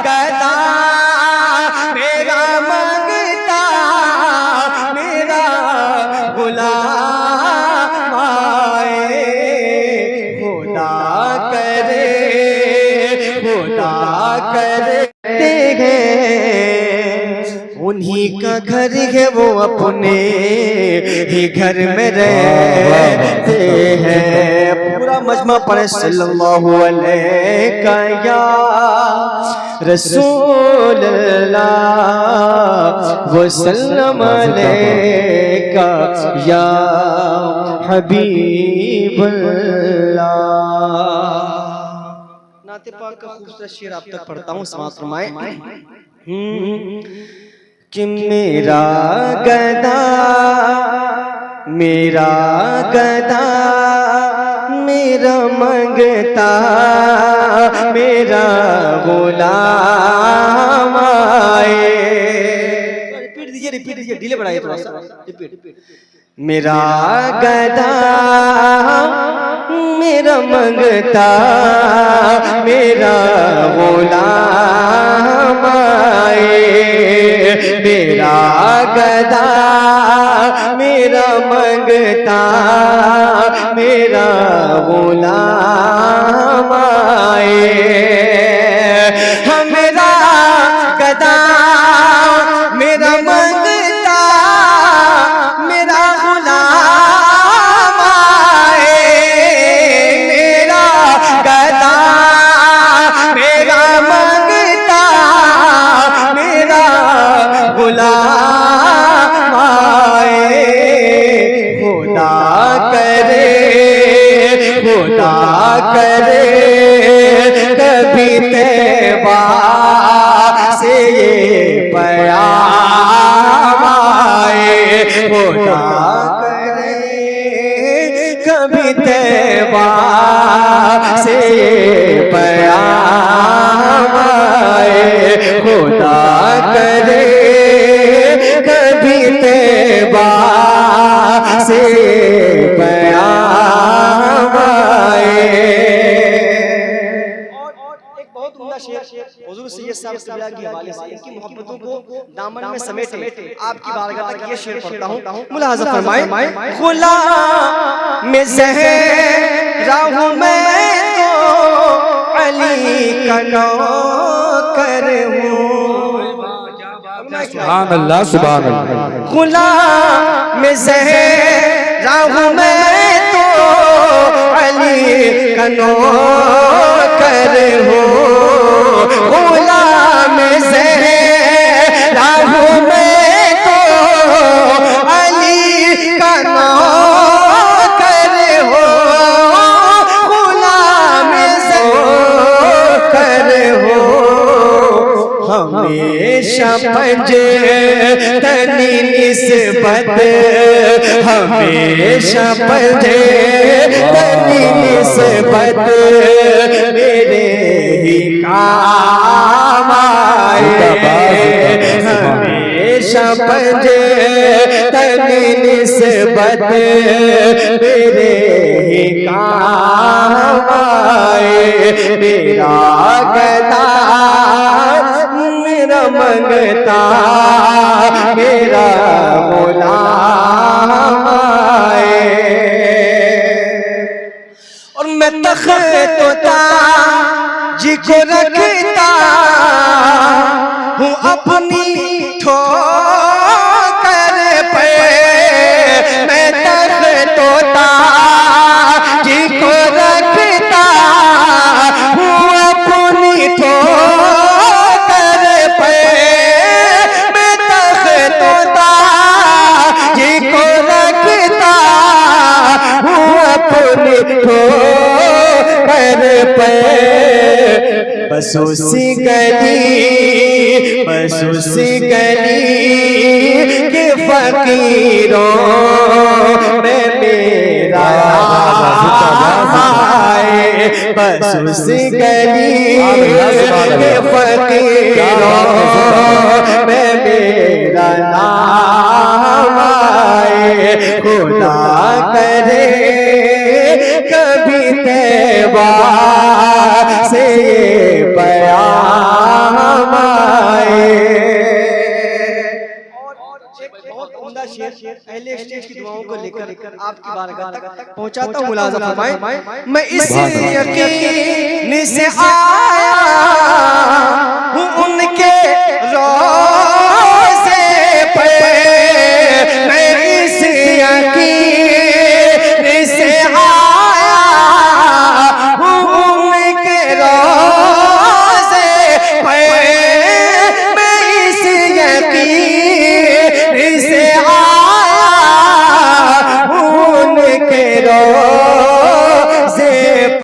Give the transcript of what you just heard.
गदा मेरा मंगता मेरा गुलाम आए। खुदा करे उन्हीं का घर है वो अपने ही घर में रहते हैं। पूरा मजमा पढ़े सल्लल्लाहु अलैहि या रसूल अल्लाह वसल्लम अलैका या हबीब अल्लाह। नाते पाक का खूबसूरत शेर आप तक पढ़ता हूँ, समाअत फरमाए कि मेरा गदा मेरा मंगता मेरा गुलाम आए। रिपीट दीजिए, डिले बढ़ाइए थोड़ा सा, रिपीट। मेरा गदा मेरा मंगता मेरा गुलाम आए। मेरा गदा मेरा मंगता मेरा गुलाम आए। मेरा गदा मेरा मंगता मेरा गुलाम आए। मेरा गदा मेरा मंगता मेरा गुलाम आए। खुदा करे कभी तैबा से ये प्याम आए। खुदा करे कभी तैबा से ये प्याम आए। खुदा करे कभी तैबा से प्याम आए। हुजूर सैयद साहब क़िबला के हवाले से इनकी मोहब्बतों को दामन में समेटे आपकी बारगाह तक ये शेर पढ़ता हूँ, मुलाहाज़ा फरमाए। खुला में ज़हरा हूँ मैं तो अली का नौकर हूँ। सुभान अल्लाह सुभान अल्लाह। खुला में ज़हरा हूँ मैं तो अली का नौकर हूँ। गुलाम ज़हरा हूँ मैं तो अली का नौकर हूँ। गुलाम ज़हरा हूँ हमेशा पंजतनी निस्बत हमेशा पंजतनी निस्बत मेरे ही काम आए। हमेशा पंजतनी निस्बत मेरे ही काम आए। मेरा गदा मेरा मंगता मेरा गुलाम आए। और मैं तख्त ताज को रखता हूँ अपनी ठोकर पे। मैं तख्त ताज को रखता हूँ अपनी ठोकर पे। मैं तख्त ताज को रखता हूँ अपनी ठोकर पे। बस उसी गली के फकीरों में मेरा आए। बस उसी गली के फकीरों में मेरा नाम आए। खुदा करे कभी तैबा से ये प्याम शेर पहले स्टेज की दुआओं को लेकर आपकी बारगाह तक पहुंचाता हूं। मुलाज़ा फरमाएं, मैं इस यकीन से आया हूं उनके रोज़े पे